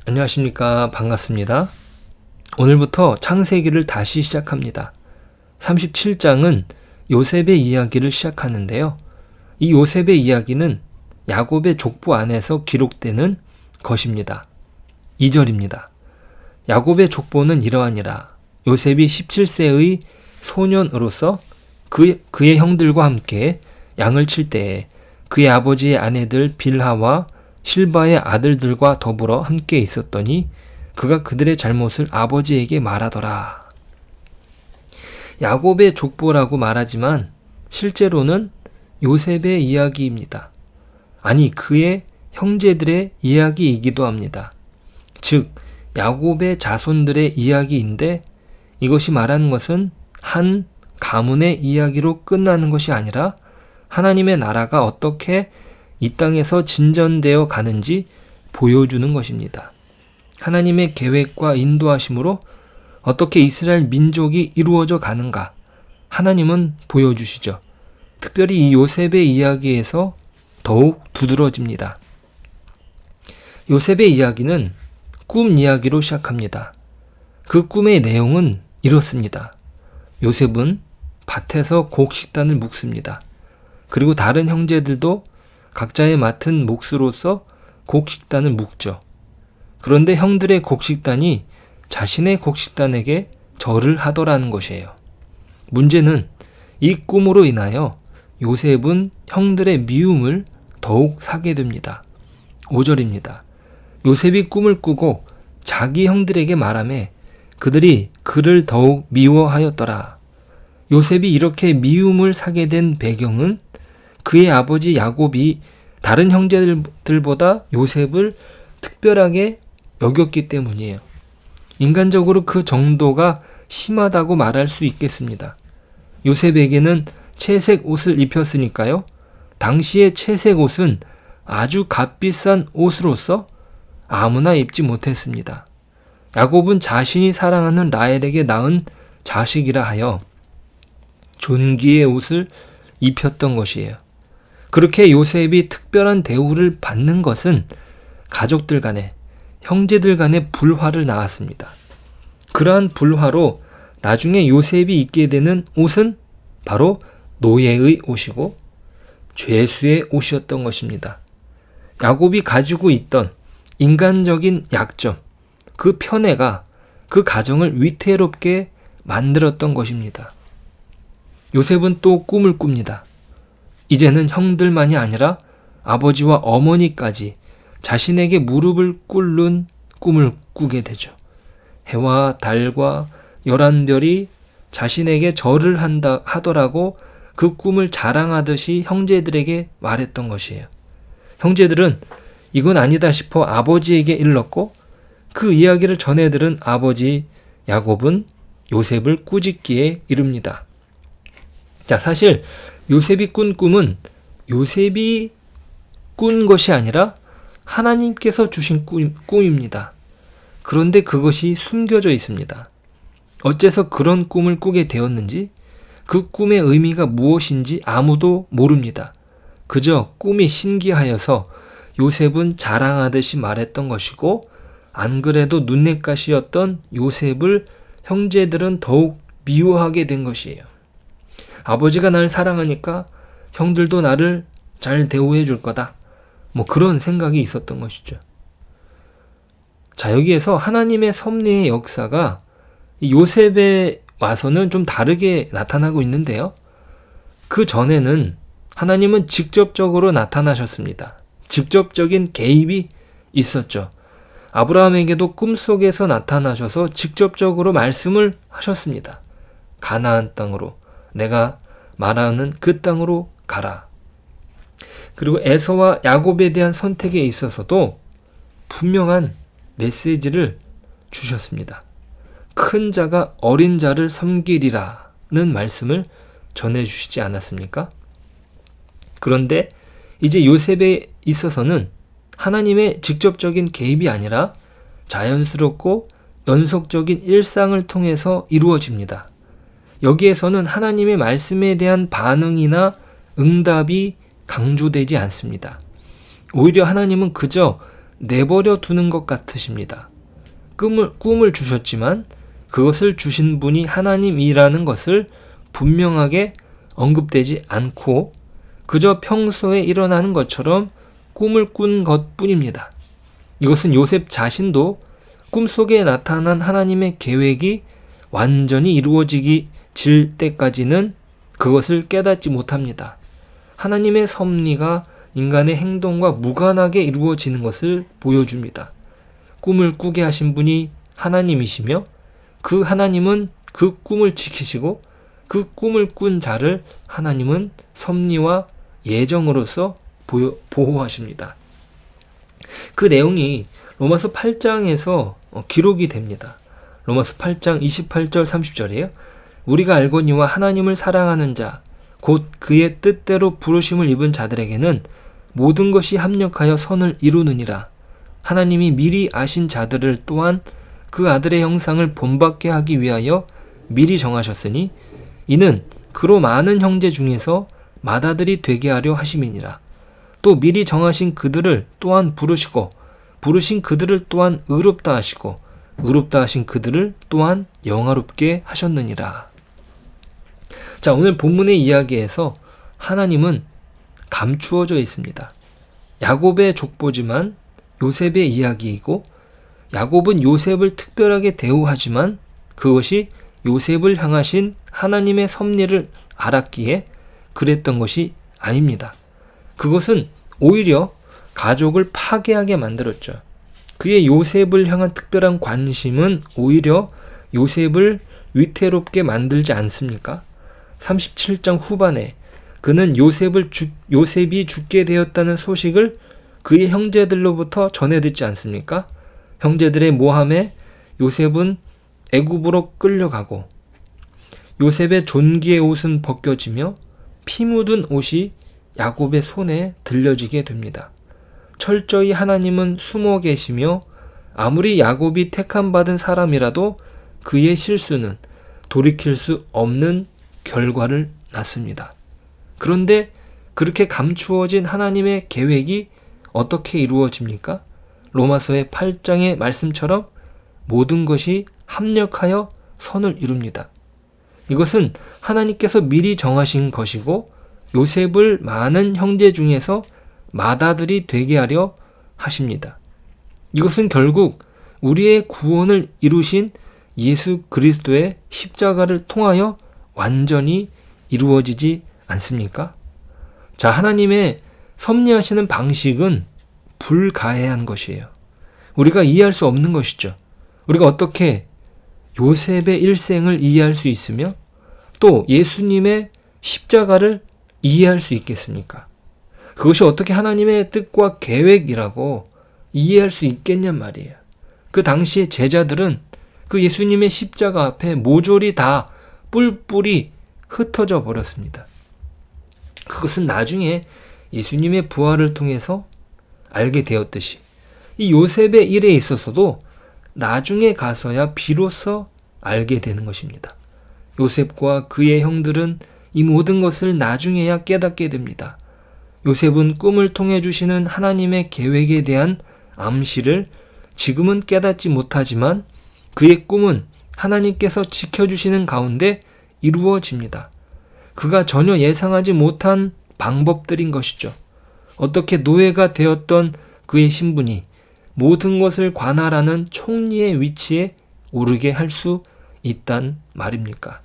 안녕하십니까. 반갑습니다. 오늘부터 창세기를 다시 시작합니다. 37장은 요셉의 이야기를 시작하는데요. 이 요셉의 이야기는 야곱의 족보 안에서 기록되는 것입니다. 2절입니다. 야곱의 족보는 이러하니라. 요셉이 17세의 소년으로서 그의 형들과 함께 양을 칠 때에 그의 아버지의 아내들 빌하와 실바의 아들들과 더불어 함께 있었더니 그가 그들의 잘못을 아버지에게 말하더라. 야곱의 족보라고 말하지만 실제로는 요셉의 이야기입니다. 아니, 그의 형제들의 이야기이기도 합니다. 즉, 야곱의 자손들의 이야기인데 이것이 말하는 것은 한 가문의 이야기로 끝나는 것이 아니라 하나님의 나라가 어떻게 이 땅에서 진전되어 가는지 보여주는 것입니다. 하나님의 계획과 인도하심으로 어떻게 이스라엘 민족이 이루어져 가는가 하나님은 보여주시죠. 특별히 이 요셉의 이야기에서 더욱 두드러집니다. 요셉의 이야기는 꿈 이야기로 시작합니다. 그 꿈의 내용은 이렇습니다. 요셉은 밭에서 곡식단을 묶습니다. 그리고 다른 형제들도 각자의 맡은 몫으로서 곡식단을 묶죠. 그런데 형들의 곡식단이 자신의 곡식단에게 절을 하더라는 것이에요. 문제는 이 꿈으로 인하여 요셉은 형들의 미움을 더욱 사게 됩니다. 5절입니다. 요셉이 꿈을 꾸고 자기 형들에게 말하매 그들이 그를 더욱 미워하였더라. 요셉이 이렇게 미움을 사게 된 배경은 그의 아버지 야곱이 다른 형제들보다 요셉을 특별하게 여겼기 때문이에요. 인간적으로 그 정도가 심하다고 말할 수 있겠습니다. 요셉에게는 채색 옷을 입혔으니까요. 당시의 채색 옷은 아주 값비싼 옷으로서 아무나 입지 못했습니다. 야곱은 자신이 사랑하는 라헬에게 낳은 자식이라 하여 존귀의 옷을 입혔던 것이에요. 그렇게 요셉이 특별한 대우를 받는 것은 가족들 간에, 형제들 간의 불화를 낳았습니다. 그러한 불화로 나중에 요셉이 입게 되는 옷은 바로 노예의 옷이고 죄수의 옷이었던 것입니다. 야곱이 가지고 있던 인간적인 약점, 그 편애가 그 가정을 위태롭게 만들었던 것입니다. 요셉은 또 꿈을 꿉니다. 이제는 형들만이 아니라 아버지와 어머니까지 자신에게 무릎을 꿇는 꿈을 꾸게 되죠. 해와 달과 11별이 자신에게 절을 하더라고 그 꿈을 자랑하듯이 형제들에게 말했던 것이에요. 형제들은 이건 아니다 싶어 아버지에게 일렀고 그 이야기를 전해들은 아버지 야곱은 요셉을 꾸짖기에 이릅니다. 자, 사실 요셉이 꾼 꿈은 요셉이 꾼 것이 아니라 하나님께서 주신 꿈입니다. 그런데 그것이 숨겨져 있습니다. 어째서 그런 꿈을 꾸게 되었는지, 그 꿈의 의미가 무엇인지 아무도 모릅니다. 그저 꿈이 신기하여서 요셉은 자랑하듯이 말했던 것이고, 안 그래도 눈엣가시였던 요셉을 형제들은 더욱 미워하게 된 것이에요. 아버지가 날 사랑하니까 형들도 나를 잘 대우해 줄 거다. 그런 생각이 있었던 것이죠. 자, 여기에서 하나님의 섭리의 역사가 요셉에 와서는 좀 다르게 나타나고 있는데요. 그 전에는 하나님은 직접적으로 나타나셨습니다. 직접적인 개입이 있었죠. 아브라함에게도 꿈속에서 나타나셔서 직접적으로 말씀을 하셨습니다. 가나안 땅으로, 내가 말하는 그 땅으로 가라. 그리고 에서와 야곱에 대한 선택에 있어서도 분명한 메시지를 주셨습니다. 큰 자가 어린 자를 섬기리라는 말씀을 전해주시지 않았습니까? 그런데 이제 요셉에 있어서는 하나님의 직접적인 개입이 아니라 자연스럽고 연속적인 일상을 통해서 이루어집니다. 여기에서는 하나님의 말씀에 대한 반응이나 응답이 강조되지 않습니다. 오히려 하나님은 그저 내버려 두는 것 같으십니다. 꿈을 주셨지만 그것을 주신 분이 하나님이라는 것을 분명하게 언급되지 않고 그저 평소에 일어나는 것처럼 꿈을 꾼 것뿐입니다. 이것은 요셉 자신도 꿈속에 나타난 하나님의 계획이 완전히 이루어질 때까지는 그것을 깨닫지 못합니다. 하나님의 섭리가 인간의 행동과 무관하게 이루어지는 것을 보여줍니다. 꿈을 꾸게 하신 분이 하나님이시며 그 하나님은 그 꿈을 지키시고 그 꿈을 꾼 자를 하나님은 섭리와 예정으로서 보호하십니다. 그 내용이 로마서 8장에서 기록이 됩니다. 로마서 8장 28절 30절이에요. 우리가 알거니와 하나님을 사랑하는 자 곧 그의 뜻대로 부르심을 입은 자들에게는 모든 것이 합력하여 선을 이루느니라. 하나님이 미리 아신 자들을 또한 그 아들의 형상을 본받게 하기 위하여 미리 정하셨으니 이는 그로 많은 형제 중에서 맏아들이 되게 하려 하심이니라. 또 미리 정하신 그들을 또한 부르시고 부르신 그들을 또한 의롭다 하시고 의롭다 하신 그들을 또한 영화롭게 하셨느니라. 자, 오늘 본문의 이야기에서 하나님은 감추어져 있습니다. 야곱의 족보지만 요셉의 이야기이고 야곱은 요셉을 특별하게 대우하지만 그것이 요셉을 향하신 하나님의 섭리를 알았기에 그랬던 것이 아닙니다. 그것은 오히려 가족을 파괴하게 만들었죠. 그의 요셉을 향한 특별한 관심은 오히려 요셉을 위태롭게 만들지 않습니까? 37장 후반에 그는 요셉이 죽게 되었다는 소식을 그의 형제들로부터 전해 듣지 않습니까? 형제들의 모함에 요셉은 애굽으로 끌려가고 요셉의 존귀의 옷은 벗겨지며 피 묻은 옷이 야곱의 손에 들려지게 됩니다. 철저히 하나님은 숨어 계시며 아무리 야곱이 택함받은 사람이라도 그의 실수는 돌이킬 수 없는 결과를 낳습니다. 그런데 그렇게 감추어진 하나님의 계획이 어떻게 이루어집니까? 로마서의 8장의 말씀처럼 모든 것이 합력하여 선을 이룹니다. 이것은 하나님께서 미리 정하신 것이고 요셉을 많은 형제 중에서 맏아들이 되게 하려 하십니다. 이것은 결국 우리의 구원을 이루신 예수 그리스도의 십자가를 통하여 완전히 이루어지지 않습니까? 자, 하나님의 섭리하시는 방식은 불가해한 것이에요. 우리가 이해할 수 없는 것이죠. 우리가 어떻게 요셉의 일생을 이해할 수 있으며 또 예수님의 십자가를 이해할 수 있겠습니까? 그것이 어떻게 하나님의 뜻과 계획이라고 이해할 수 있겠냔 말이에요. 그 당시의 제자들은 그 예수님의 십자가 앞에 모조리 다 뿔뿔이 흩어져 버렸습니다. 그것은 나중에 예수님의 부활을 통해서 알게 되었듯이 이 요셉의 일에 있어서도 나중에 가서야 비로소 알게 되는 것입니다. 요셉과 그의 형들은 이 모든 것을 나중에야 깨닫게 됩니다. 요셉은 꿈을 통해 주시는 하나님의 계획에 대한 암시를 지금은 깨닫지 못하지만 그의 꿈은 하나님께서 지켜주시는 가운데 이루어집니다. 그가 전혀 예상하지 못한 방법들인 것이죠. 어떻게 노예가 되었던 그의 신분이 모든 것을 관할하는 총리의 위치에 오르게 할 수 있단 말입니까?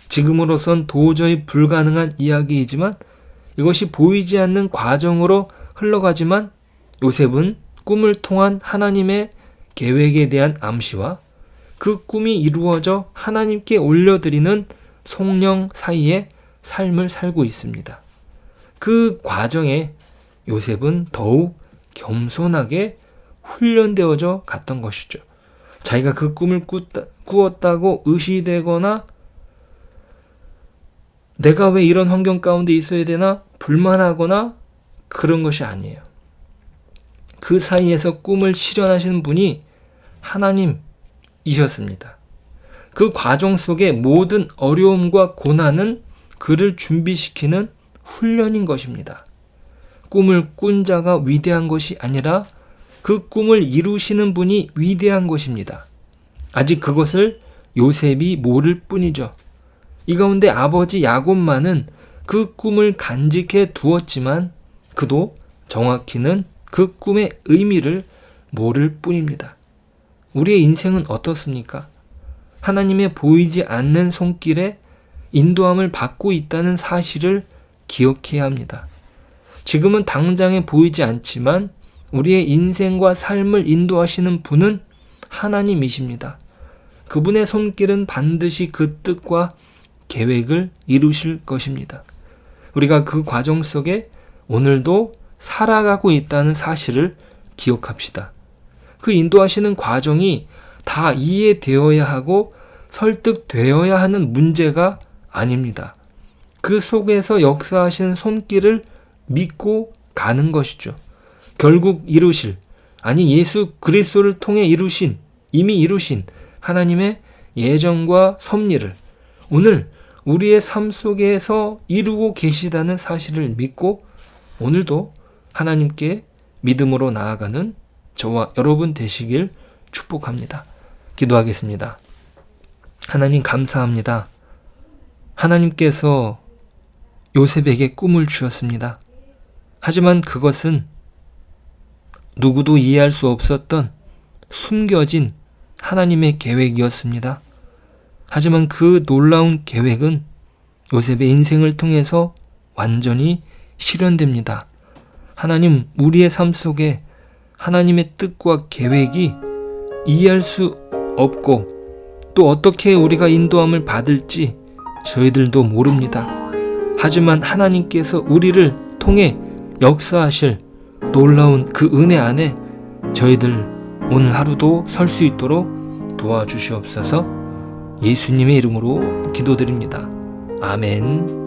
지금으로선 도저히 불가능한 이야기이지만 이것이 보이지 않는 과정으로 흘러가지만 요셉은 꿈을 통한 하나님의 계획에 대한 암시와 그 꿈이 이루어져 하나님께 올려드리는 성령 사이에 삶을 살고 있습니다. 그 과정에 요셉은 더욱 겸손하게 훈련되어져 갔던 것이죠. 자기가 그 꿈을 꾸었다고 의시되거나 내가 왜 이런 환경 가운데 있어야 되나 불만하거나 그런 것이 아니에요. 그 사이에서 꿈을 실현하시는 분이 하나님이셨습니다. 그 과정 속에 모든 어려움과 고난은 그를 준비시키는 훈련인 것입니다. 꿈을 꾼 자가 위대한 것이 아니라 그 꿈을 이루시는 분이 위대한 것입니다. 아직 그것을 요셉이 모를 뿐이죠. 이 가운데 아버지 야곱만은 그 꿈을 간직해 두었지만 그도 정확히는 그 꿈의 의미를 모를 뿐입니다. 우리의 인생은 어떻습니까? 하나님의 보이지 않는 손길에 인도함을 받고 있다는 사실을 기억해야 합니다. 지금은 당장에 보이지 않지만 우리의 인생과 삶을 인도하시는 분은 하나님이십니다. 그분의 손길은 반드시 그 뜻과 계획을 이루실 것입니다. 우리가 그 과정 속에 오늘도 살아가고 있다는 사실을 기억합시다. 그 인도하시는 과정이 다 이해되어야 하고 설득되어야 하는 문제가 아닙니다. 그 속에서 역사하시는 손길을 믿고 가는 것이죠. 결국 이루실, 아니 예수 그리스도를 통해 이미 이루신 하나님의 예정과 섭리를 오늘 우리의 삶 속에서 이루고 계시다는 사실을 믿고 오늘도 하나님께 믿음으로 나아가는 저와 여러분 되시길 축복합니다. 기도하겠습니다. 하나님 감사합니다. 하나님께서 요셉에게 꿈을 주셨습니다. 하지만 그것은 누구도 이해할 수 없었던 숨겨진 하나님의 계획이었습니다. 하지만 그 놀라운 계획은 요셉의 인생을 통해서 완전히 실현됩니다. 하나님, 우리의 삶 속에 하나님의 뜻과 계획이 이해할 수 없고 또 어떻게 우리가 인도함을 받을지 저희들도 모릅니다. 하지만 하나님께서 우리를 통해 역사하실 놀라운 그 은혜 안에 저희들 오늘 하루도 설 수 있도록 도와주시옵소서. 예수님의 이름으로 기도드립니다. 아멘.